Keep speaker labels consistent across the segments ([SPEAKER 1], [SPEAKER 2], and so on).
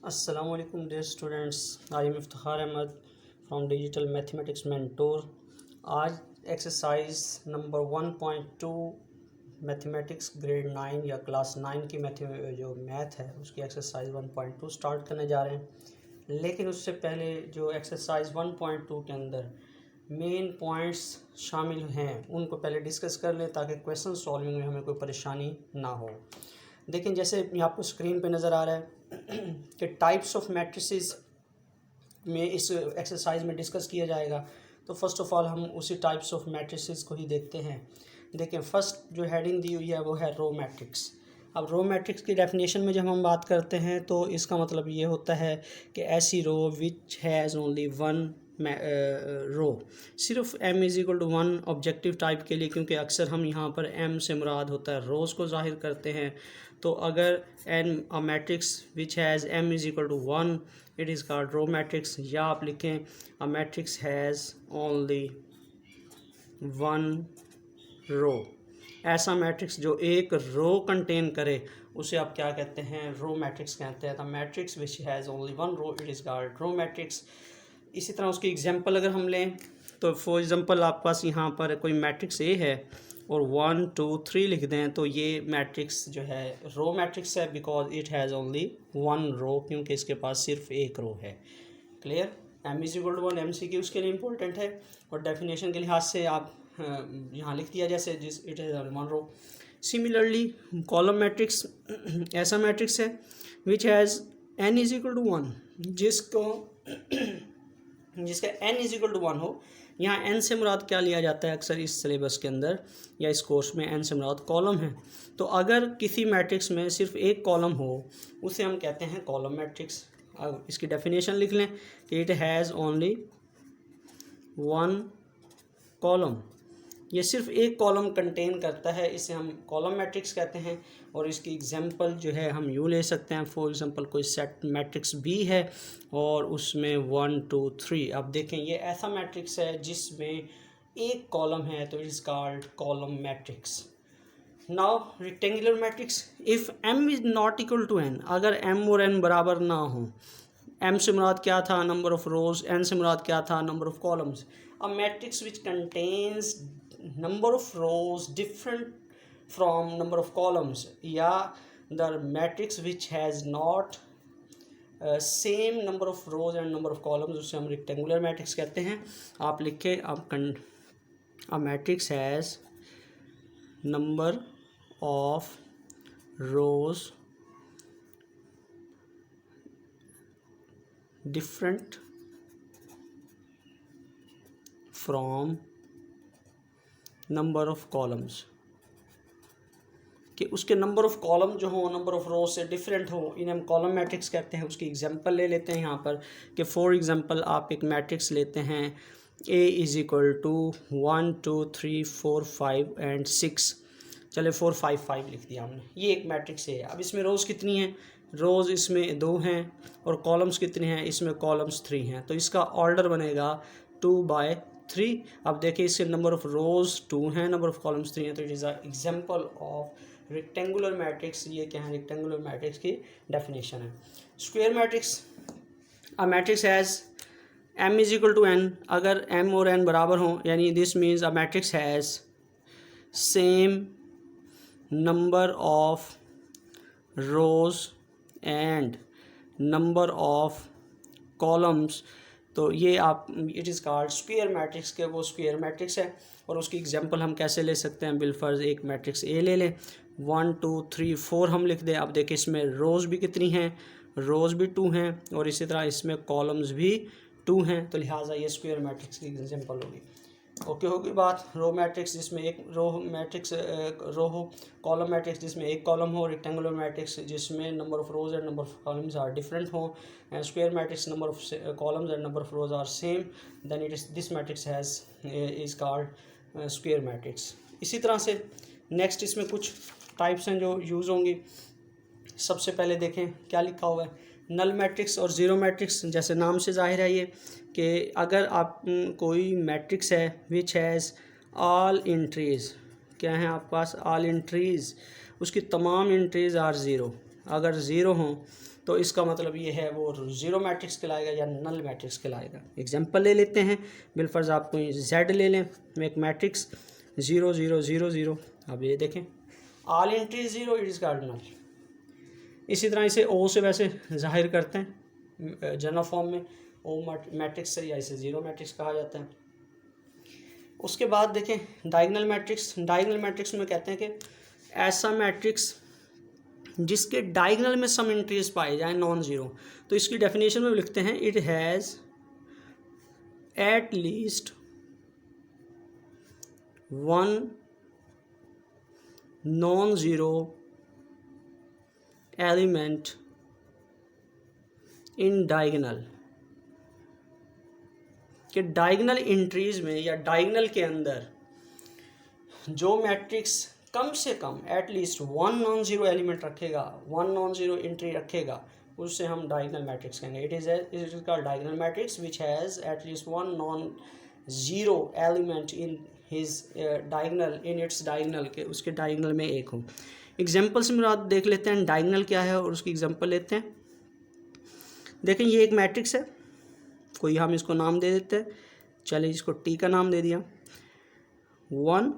[SPEAKER 1] Assalamualaikum dear students, I am Iftikhar Ahmed from digital mathematics mentor. आज exercise number 1.2 mathematics grade 9 या class 9 की math है उसकी एक्सरसाइज 1.2 स्टार्ट करने जा रहे हैं। लेकिन उससे पहले जो एक्सरसाइज 1.2 के अंदर मेन पॉइंट्स शामिल हैं उनको पहले डिस्कस कर लें ताकि क्वेश्चन सॉल्विंग में हमें कोई परेशानी ना हो। देखें, जैसे आपको स्क्रीन पे नज़र आ रहा है कि टाइप्स ऑफ मैट्रिसेस में इस एक्सरसाइज में डिस्कस किया जाएगा। तो फर्स्ट ऑफ ऑल हम उसी टाइप्स ऑफ मैट्रिसेस को ही देखते हैं। देखें, फर्स्ट जो हेडिंग दी हुई है वो है रो मैट्रिक्स। अब रो मैट्रिक्स की डेफिनेशन में जब हम बात करते हैं तो इसका मतलब ये होता है कि ऐसी row which has only one row. सिर्फ m is equal to 1 objective type के लिए, क्योंकि अक्सर हम यहाँ पर m से मुराद होता है रोज़ को ज़ाहिर करते हैं। तो अगर n a matrix which has m is equal to 1 it is called row matrix. या आप लिखें a matrix has only 1 row. ऐसा मैट्रिक्स जो एक रो कंटेन करे उसे आप क्या कहते हैं? रो मैट्रिक्स कहते हैं। The matrix which has only 1 row it is called row matrix. इसी तरह उसकी एग्जांपल अगर हम लें तो फॉर एग्जांपल आपके पास यहाँ पर कोई मैट्रिक्स ए है और 1 2 3 लिख दें तो ये मैट्रिक्स जो है रो मैट्रिक्स है, because it has only 1 row, क्योंकि इसके पास सिर्फ एक रो है। Clear? M is equal to 1 m c की उसके लिए इम्पोर्टेंट है और डेफिनेशन के लिहाज से आप यहाँ लिख दिया जैसे जिस it has only 1 row. Similarly column matrix ऐसा मैट्रिक्स है which has n is equal to 1 जिसका n इज इक्वल टू 1 हो। यहाँ n से मुराद क्या लिया जाता है अक्सर इस सिलेबस के अंदर या इस कोर्स में? n से मुराद कॉलम है। तो अगर किसी मैट्रिक्स में सिर्फ एक कॉलम हो उसे हम कहते हैं कॉलम मैट्रिक्स। अब इसकी डेफिनेशन लिख लें कि इट हैज़ ओनली 1 कॉलम। ये सिर्फ एक कॉलम कंटेन करता है, इसे हम कॉलम मैट्रिक्स कहते हैं। और इसकी एग्जांपल जो है हम यूँ ले सकते हैं, फॉर एग्जांपल कोई सेट मैट्रिक्स बी है और उसमें 1 2 3। अब देखें, ये ऐसा मैट्रिक्स है जिसमें एक कॉलम है तो it is called column matrix. Now rectangular matrix, if m is not equal to n, अगर m और n बराबर ना हो, m से मुराद क्या था? Number of rose. n से मुराद क्या था? Number of columns. A matrix which contains number of rows different from number of columns, या the matrix which has not same number of rows and number of columns, उसे हम rectangular matrix कहते हैं। आप लिखें a matrix has number of rows different from number of columns, कि उसके number of column जो हो नंबर ऑफ़ रोज से डिफरेंट हो, इन्हें हम कॉलम मैट्रिक्स कहते हैं। उसकी एग्जांपल ले लेते हैं यहाँ पर कि फॉर एग्जांपल आप एक मैट्रिक्स लेते हैं a is equal to 1 2 3 4 5 and 6। चले 4 5 5 लिख दिया हमने। ये एक मैट्रिक्स है। अब इसमें रोज़ कितनी हैं? रोज़ इसमें 2 हैं और कॉलम्स कितने हैं? इसमें कॉलम्स 3 हैं। तो इसका ऑर्डर बनेगा 2/3। अब देखिए, इसके नंबर ऑफ़ रोज़ 2 हैं, नंबर ऑफ़ कॉलम्स 3 हैं, तो it is a example of rectangular matrix. ये क्या है? रेक्टेंगुलर मैट्रिक्स की डेफिनेशन है। Square matrix, a matrix has m is equal to n। अगर m और n बराबर हों, यानी this means a matrix has same number of rows and number of columns, तो ये आप it is called square matrix के वो स्क्वायर मैट्रिक्स है। और उसकी एग्जांपल हम कैसे ले सकते हैं? बिलफर्ज एक मैट्रिक्स ए ले लें, 1 2 3 4 हम लिख दें। अब देखिए, इसमें रोज़ भी कितनी हैं? रोज़ भी 2 हैं और इसी तरह इसमें कॉलम्स भी 2 हैं, तो लिहाजा ये स्क्वायर मैट्रिक्स की एग्जांपल होगी। ओके, होगी बात। रो मैट्रिक्स जिसमें एक रो मैट्रिक्स रो हो, कॉलम मैट्रिक्स जिसमें एक कॉलम हो, रेक्टेंगुलर मैट्रिक्स जिसमें number of rows and number of columns are different हो, and square matrix number of columns and number of rows are same, then it is this matrix has is called square matrix. इसी तरह से next इसमें कुछ types हैं जो use होंगी। सबसे पहले देखें क्या लिखा हुआ है, नल मैट्रिक्स और ज़ीरो मैट्रिक्स। जैसे नाम से जाहिर है ये कि अगर आप कोई मैट्रिक्स है विच हैज़ ऑल एंट्रीज़, क्या है आपके पास? ऑल एंट्रीज़, उसकी तमाम एंट्रीज़ आर ज़ीरो। अगर ज़ीरो हों तो इसका मतलब ये है वो ज़ीरो मैट्रिक्स कहलाएगा या नल मैट्रिक्स कहलाएगा। एग्जांपल ले लेते हैं, बिलफर्ज आप कोई Z ले लें, एक मैट्रिक्स 0 0 0 0। अब ये देखें all entry 0, it is called null. इसी तरह इसे O से वैसे जाहिर करते हैं जनरल फॉर्म में, O मैट्रिक्स से, या इसे ज़ीरो मैट्रिक्स कहा जाता है। उसके बाद देखें डायगोनल मैट्रिक्स। डायगोनल मैट्रिक्स में कहते हैं कि ऐसा मैट्रिक्स जिसके डायगोनल में सम एंट्रीज पाए जाएं नॉन ज़ीरो। तो इसकी डेफिनेशन में लिखते हैं it has at least one non zero element in diagonal, कि डायगोनल एंट्रीज में या डायगोनल के अंदर जो मैट्रिक्स कम से कम at least one non zero element रखेगा, वन नॉन ज़ीरो एंट्री रखेगा, उससे हम डायगोनल मैट्रिक्स कहेंगे। It is called diagonal matrix which has at least one non zero element in his diagonal, in its diagonal, के उसके डायगोनल में एक हो। एग्जाम्पल से मुराद देख लेते हैं डायगोनल क्या है और उसकी एग्जाम्पल लेते हैं। देखें ये एक मैट्रिक्स है, कोई हम इसको नाम दे देते हैं, चलिए इसको टी का नाम दे दिया। 1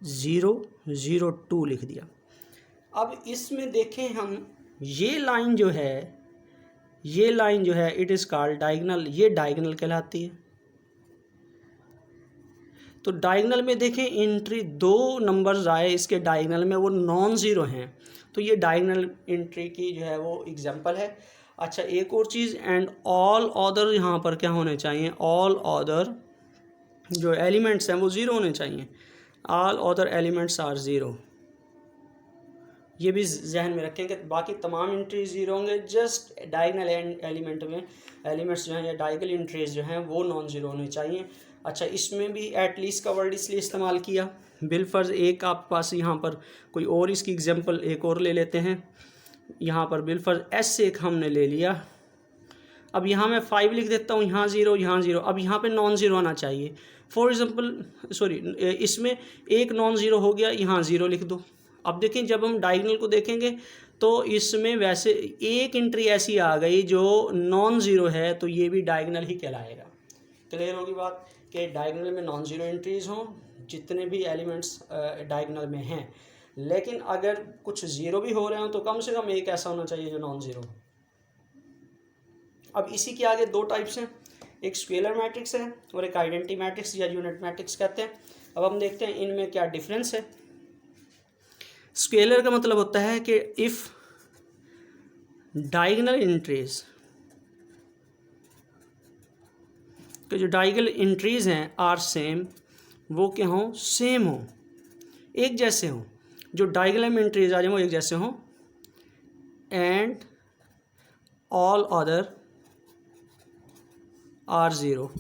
[SPEAKER 1] 0 0 2 लिख दिया। अब इसमें देखें हम ये लाइन जो है, ये लाइन जो है इट इज़ कॉल्ड डायगोनल, ये डायगोनल कहलाती है। तो डायगोनल में देखें एंट्री दो नंबर्स आए इसके डायगोनल में, वो नॉन ज़ीरो हैं, तो ये डायगोनल एंट्री की जो है वो एग्जांपल है। अच्छा एक और चीज़, एंड ऑल अदर यहाँ पर क्या होने चाहिए, ऑल अदर जो एलिमेंट्स हैं वो ज़ीरो होने चाहिए। All other elements are zero, ये भी जहन में रखें कि बाकी तमाम एंट्रीज ज़ीरो होंगे, जस्ट डायगोनल एलिमेंट में एलिमेंट्स जो हैं या डायगोनल एंट्रीज जो हैं वो नॉन ज़ीरो होने चाहिए। अच्छा इसमें भी एटलीस्ट का वर्ड इसलिए इस्तेमाल किया, बिलफर्ज एक आपके पास यहाँ पर कोई और इसकी एग्जांपल एक और ले लेते हैं। यहाँ पर बिलफर्ज एस से एक हमने ले लिया। अब यहाँ मैं 5 लिख देता हूँ, यहाँ ज़ीरो, यहाँ ज़ीरो। अब यहाँ पे नॉन ज़ीरो आना चाहिए। फॉर एग्जांपल सॉरी, इसमें एक नॉन ज़ीरो हो गया, यहाँ ज़ीरो लिख दो। अब देखें जब हम डायगोनल को देखेंगे तो इसमें वैसे एक एंट्री ऐसी आ गई जो नॉन ज़ीरो है, तो ये भी डायगोनल ही कहलाएगा। क्लियर होगी बात कि डायगोनल में नॉन ज़ीरो एंट्रीज़ हों, जितने भी एलिमेंट्स डायगोनल में हैं, लेकिन अगर कुछ ज़ीरो भी हो रहे हो तो कम से कम एक ऐसा होना चाहिए जो नॉन ज़ीरो। अब इसी के आगे दो टाइप्स हैं, एक स्केलर मैट्रिक्स है और एक आइडेंटिटी मैट्रिक्स या यूनिट मैट्रिक्स कहते हैं। अब हम देखते हैं इनमें क्या डिफरेंस है। स्केलर का मतलब होता है कि इफ़ डायगोनल एंट्रीज के जो डायगोनल एंट्रीज हैं आर सेम, वो क्या हों, सेम हों, एक जैसे हों, जो डायगोनल में एंट्रीज आ जाए वो एक जैसे हों, and all other are zero,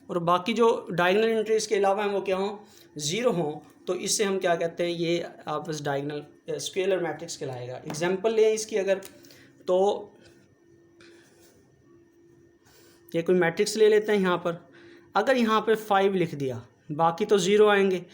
[SPEAKER 1] और बाकी जो डायगोनल एंट्रीज के अलावा हैं वो क्या हों, ज़ीरो हों, तो इससे हम क्या कहते हैं, ये आपस डायगोनल स्केलर मैट्रिक्स कहलाएगा। एग्जांपल लें इसकी अगर, तो ये कोई मैट्रिक्स ले लेते हैं यहाँ पर। अगर यहाँ पर 5 लिख दिया, बाकी तो ज़ीरो आएंगे,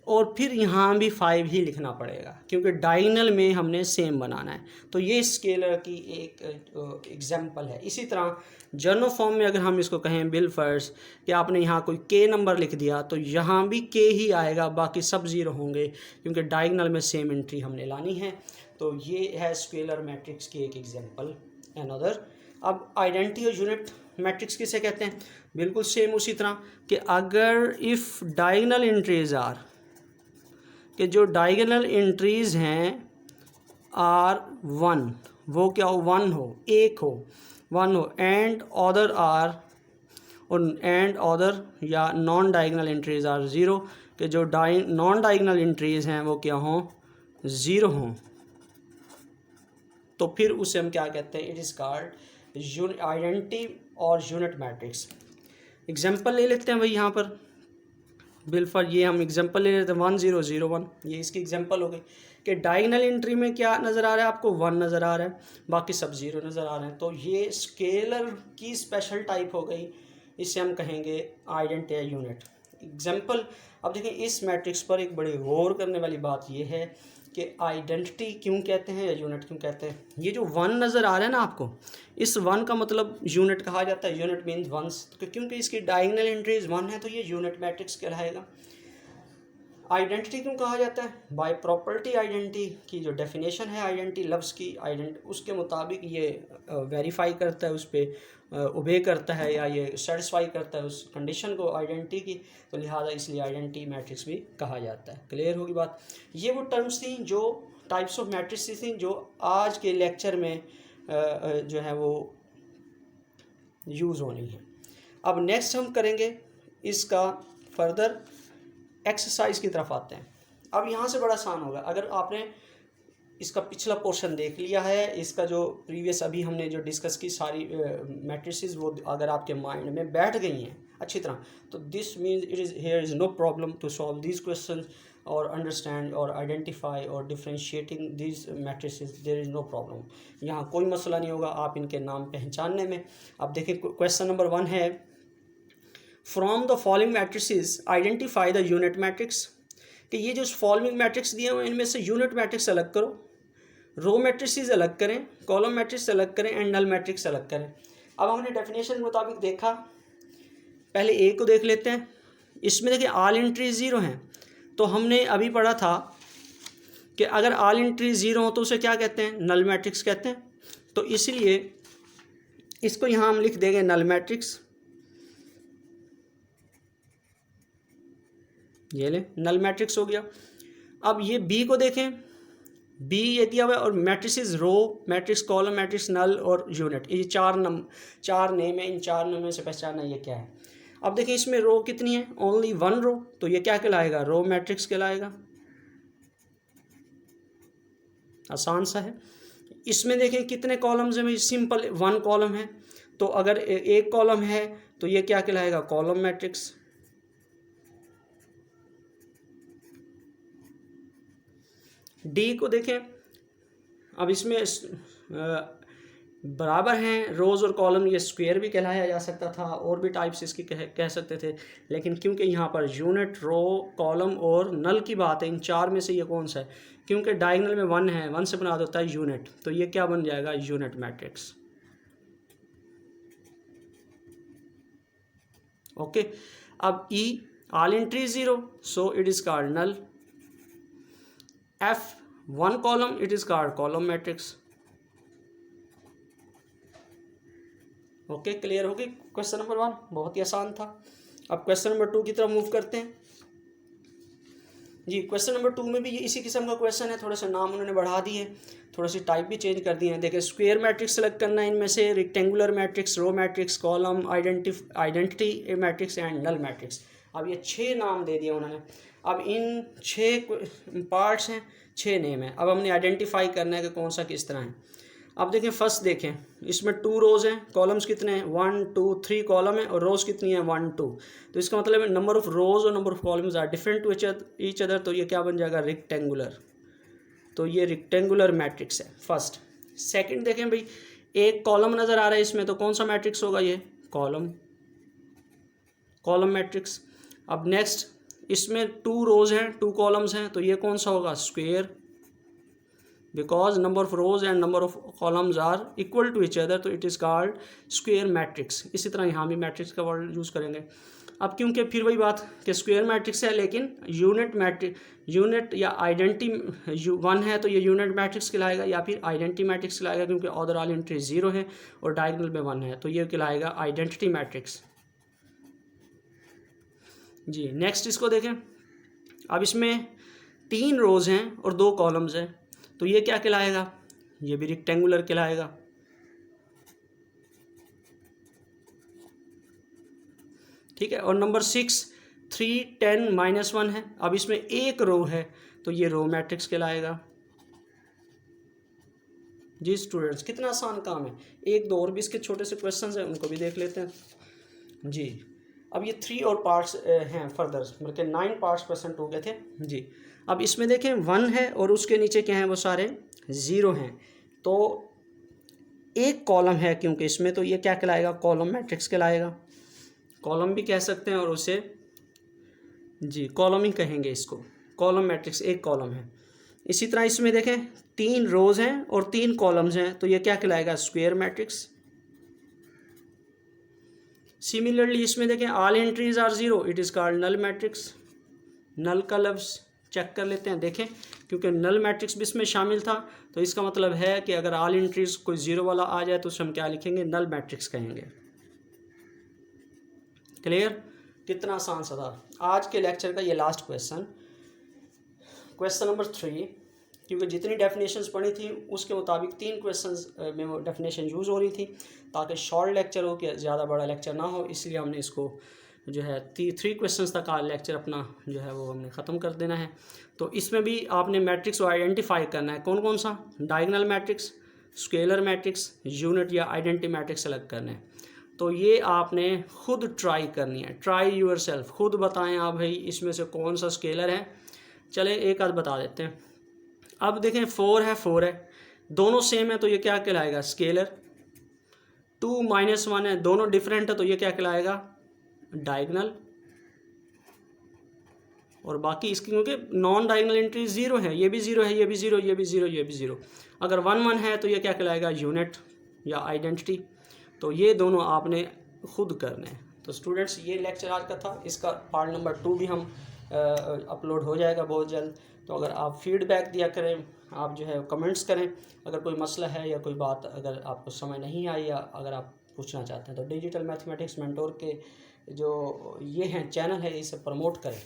[SPEAKER 1] और फिर यहाँ भी 5 ही लिखना पड़ेगा क्योंकि डायगोनल में हमने सेम बनाना है। तो ये स्केलर की एक एग्जांपल है। इसी तरह जनरल फॉर्म में अगर हम इसको कहें बिलफर्ज कि आपने यहाँ कोई k नंबर लिख दिया, तो यहाँ भी k ही आएगा, बाकी सब ज़ीरो होंगे क्योंकि डायगोनल में सेम एंट्री हमने लानी है। तो ये है स्केलर मैट्रिक्स की एक एग्जांपल। अनदर, अब आइडेंटिटी और यूनिट मैट्रिक्स किसे कहते हैं, बिल्कुल सेम उसी तरह कि अगर इफ़ डायगोनल एंट्रीज आर, कि जो डायगोनल एंट्रीज़ हैं आर 1, वो क्या हो, 1 हो, एक हो, 1 हो, एंड अदर आर, और एंड अदर या नॉन डायगोनल एंट्रीज़ आर 0, कि जो नॉन डायगोनल एंट्रीज़ हैं वो क्या हों, 0 हों, तो फिर उसे हम क्या कहते हैं, इट इज़ कॉल्ड आइडेंटिटी और यूनिट मैट्रिक्स। एग्जांपल ले लेते हैं भाई यहाँ पर बिलफर, ये हम एग्जांपल ले लेते हैं 1 0 0 1, ये इसकी एग्जांपल हो गई कि डायगोनल एंट्री में क्या नज़र आ रहा है आपको, 1 नज़र आ रहा है, बाकी सब 0 नज़र आ रहे हैं। तो ये स्केलर की स्पेशल टाइप हो गई, इसे हम कहेंगे आइडेंटिटी यूनिट। एग्जांपल, अब देखिए इस मैट्रिक्स पर एक बड़ी गौर करने वाली बात यह है कि आइडेंटिटी क्यों कहते हैं या यूनिट क्यों कहते हैं। ये जो वन नज़र आ रहा है ना आपको, इस वन का मतलब यूनिट कहा जाता है। यूनिट मीन्स वंस, तो क्योंकि इसकी डायगोनल एंट्रीज वन है तो ये यूनिट मैट्रिक्स कहलाएगा। आइडेंटिटी क्यों कहा जाता है? बाय प्रॉपर्टी आइडेंटिटी की जो डेफिनेशन है आइडेंटिटी लफ्ज़ की आइडेंटिटी, उसके मुताबिक ये वेरीफाई करता है, उस पर ओबे करता है या ये सेटिस्फाई करता है उस कंडीशन को आइडेंटिटी की, तो लिहाजा इसलिए आइडेंटिटी मैट्रिक्स भी कहा जाता है। क्लियर होगी बात। ये वो टर्म्स थी जो टाइप्स ऑफ मैट्रिक्स थी जो आज के लेक्चर में जो है वो यूज़ होनी है। अब नेक्स्ट हम करेंगे इसका फर्दर एक्सरसाइज की तरफ आते हैं। अब यहाँ से बड़ा आसान होगा। अगर आपने इसका पिछला पोर्शन देख लिया है, इसका जो प्रीवियस अभी हमने जो डिस्कस की सारी मैट्रिसेस वो अगर आपके माइंड में बैठ गई हैं अच्छी तरह, तो this means it is here is no problem to solve these question और अंडरस्टैंड और आइडेंटिफाई और differentiating these matrices. There is no problem, यहाँ कोई मसला नहीं होगा आप इनके नाम पहचानने में। अब देखिए क्वेश्चन नंबर 1 है, from the following matrices identify the unit matrix. कि ये जो फॉलोइंग मैट्रिक्स दिए हुए इनमें से यूनिट मैट्रिक्स अलग करो, रो मैट्रिसेस अलग करें, कॉलम मैट्रिक्स अलग करें एंड नल मैट्रिक्स अलग करें। अब हमने डेफिनेशन के मुताबिक देखा, पहले ए को देख लेते हैं। इसमें देखिए ऑल एंट्री ज़ीरो हैं, तो हमने अभी पढ़ा था कि अगर ऑल एंट्री ज़ीरो हो तो उसे क्या कहते हैं? नल मैट्रिक्स कहते हैं। तो इसलिए इसको यहाँ हम लिख देंगे नल मैट्रिक्स। ये ले नल मैट्रिक्स हो गया। अब ये बी को देखें, बी ये दिया हुआ है और matrices row matrix column matrix null और यूनिट, ये चार नेम है। इन चार नेम में से पहचानना ये क्या है। अब देखिए इसमें रो कितनी है? ओनली 1 रो, तो ये क्या कहलाएगा? रो मैट्रिक्स कहलाएगा। आसान सा है। इसमें देखें कितने कॉलम्स हैं? सिंपल 1 कॉलम है, तो अगर एक कॉलम है तो ये क्या कहलाएगा? Column matrix. डी को देखें, अब इसमें बराबर हैं रोज़ और कॉलम, ये स्क्वायर भी कहलाया जा सकता था और भी टाइप्स इसकी कह सकते थे, लेकिन क्योंकि यहाँ पर यूनिट रो कॉलम और नल की बात है, इन चार में से ये कौन सा है? क्योंकि डायगोनल में 1 है, 1 से बना होता है यूनिट, तो ये क्या बन जाएगा? Unit matrix. ओके। अब ई all entry 0, so it is called null. F 1 column, it is called column matrix. Okay, clear होगी क्वेश्चन नंबर 1, बहुत ही आसान था। अब क्वेश्चन नंबर 2 की तरफ मूव करते हैं जी। क्वेश्चन नंबर 2 में भी ये इसी किस्म का क्वेश्चन है, थोड़े से नाम उन्होंने बढ़ा दिए, थोड़ा सी टाइप भी चेंज कर दिए हैं। देखिए स्क्वायर मैट्रिक्स सेलेक्ट करना है, इनमें से rectangular matrix, row matrix, column, identity matrix and null matrix. अब ये 6 नाम दे दिए उन्होंने। अब इन 6 पार्ट्स हैं, 6 नेम हैं। अब हमने आइडेंटिफाई करना है कि कौन सा किस तरह है। अब देखें फर्स्ट देखें, इसमें 2 रोज़ हैं, कॉलम्स कितने हैं? 1 2 3 कॉलम है और रोज़ कितनी है? 1 2। तो इसका मतलब है नंबर ऑफ रोज़ और number of columns are different to each other, तो ये क्या बन जाएगा? रेक्टेंगुलर। तो ये रेक्टेंगुलर मैट्रिक्स है फर्स्ट। सेकंड देखें भाई, एक कॉलम नज़र आ रहा है इसमें, तो कौन सा मैट्रिक्स होगा? ये कॉलम मैट्रिक्स। अब नेक्स्ट इसमें 2 रोज़ हैं, 2 कॉलम्स हैं, तो ये कौन सा होगा? Square, because number of rows and number of columns are equal to each other, तो it is called square matrix. इसी तरह यहाँ भी मैट्रिक्स का वर्ड यूज़ करेंगे। अब क्योंकि फिर वही बात कि स्क्वायर मैट्रिक्स है, लेकिन यूनिट या आइडेंटिटी 1 है, तो ये यूनिट मैट्रिक्स कहलाएगा या फिर आइडेंटिटी मैट्रिक्स कहलाएगा, क्योंकि ऑर्डर ऑल एंट्री 0 है और डायगोनल में 1 है, तो ये कहलाएगा आइडेंटिटी मैट्रिक्स जी। नेक्स्ट इसको देखें, अब इसमें 3 रोज़ हैं और 2 कॉलम्स हैं, तो ये क्या कहलाएगा? ये भी रेक्टेंगुलर कहलाएगा। ठीक है। और नंबर 6 3 10 -1 है। अब इसमें एक रो है, तो ये रो मैट्रिक्स कहलाएगा जी। स्टूडेंट्स कितना आसान काम है। एक दो और भी इसके छोटे से क्वेश्चंस हैं, उनको भी देख लेते हैं जी। अब ये 3 और पार्ट्स हैं फर्दर, मतलब 9 पार्ट्स प्रेजेंट हो गए थे जी। अब इसमें देखें 1 है और उसके नीचे क्या है? वो सारे 0 हैं, तो एक कॉलम है क्योंकि इसमें, तो ये क्या कहलाएगा? कॉलम मैट्रिक्स कहलाएगा। कॉलम भी कह सकते हैं और उसे जी कॉलम ही कहेंगे इसको, कॉलम मैट्रिक्स, एक कॉलम है। इसी तरह इसमें देखें 3 रोज़ हैं और 3 कॉलम्स हैं, तो ये क्या कहलाएगा? Square matrix. सिमिलरली इसमें देखें all entries are zero, it is called null matrix. Null का लफ्ज़ चेक कर लेते हैं, देखें क्योंकि नल मैट्रिक्स भी इसमें शामिल था, तो इसका मतलब है कि अगर ऑल एंट्रीज कोई ज़ीरो वाला आ जाए तो उसे हम क्या लिखेंगे? नल मैट्रिक्स कहेंगे। क्लियर? कितना आसान सा था। आज के लेक्चर का ये लास्ट क्वेश्चन नंबर 3, क्योंकि जितनी डेफिनेशंस पढ़ी थी उसके मुताबिक 3 क्वेश्चंस में वो डेफिनेशन यूज़ हो रही थी, ताकि शॉर्ट लेक्चर हो कि ज़्यादा बड़ा लेक्चर ना हो, इसलिए हमने इसको जो है 3 क्वेश्चंस तक का लेक्चर अपना जो है वो हमने ख़त्म कर देना है। तो इसमें भी आपने मैट्रिक्स को आइडेंटिफाई करना है, कौन कौन सा? Diagonal matrix, scalar matrix, unit या आइडेंटिटी मैट्रिक्स सेलेक्ट करने हैं। तो ये आपने खुद ट्राई करनी है, ट्राई यूर सेल्फ, खुद बताएं आप भाई इसमें से कौन सा स्केलर है। चले एक आध बता देते हैं। अब देखें 4 है, दोनों सेम है तो ये क्या कहलाएगा? स्केलर। 2 - 1 है, दोनों डिफरेंट है तो ये क्या कहलाएगा? डायगोनल। और बाकी इसकी क्योंकि नॉन डायगोनल एंट्री 0 है, ये भी 0 है, ये भी 0, ये भी 0, ये भी 0। अगर 1 1 है तो ये क्या कहलाएगा? यूनिट या आइडेंटिटी। तो ये दोनों आपने खुद करने हैं। तो स्टूडेंट्स ये लेक्चर आज का था, इसका पार्ट नंबर 2 भी हम अपलोड हो जाएगा बहुत जल्द। तो अगर आप फीडबैक दिया करें, आप जो है कमेंट्स करें, अगर कोई मसला है या कोई बात अगर आपको समझ नहीं आई या अगर आप पूछना चाहते हैं, तो डिजिटल मैथमेटिक्स मेंटोर के जो ये हैं चैनल है, इसे प्रमोट करें,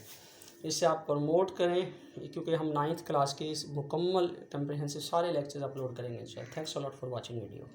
[SPEAKER 1] इससे आप प्रमोट करें, क्योंकि हम 9th क्लास के इस मुकम्मल कम्प्रिहेंसिव सारे लेक्चर्स अपलोड करेंगे। Thanks a lot for watching video.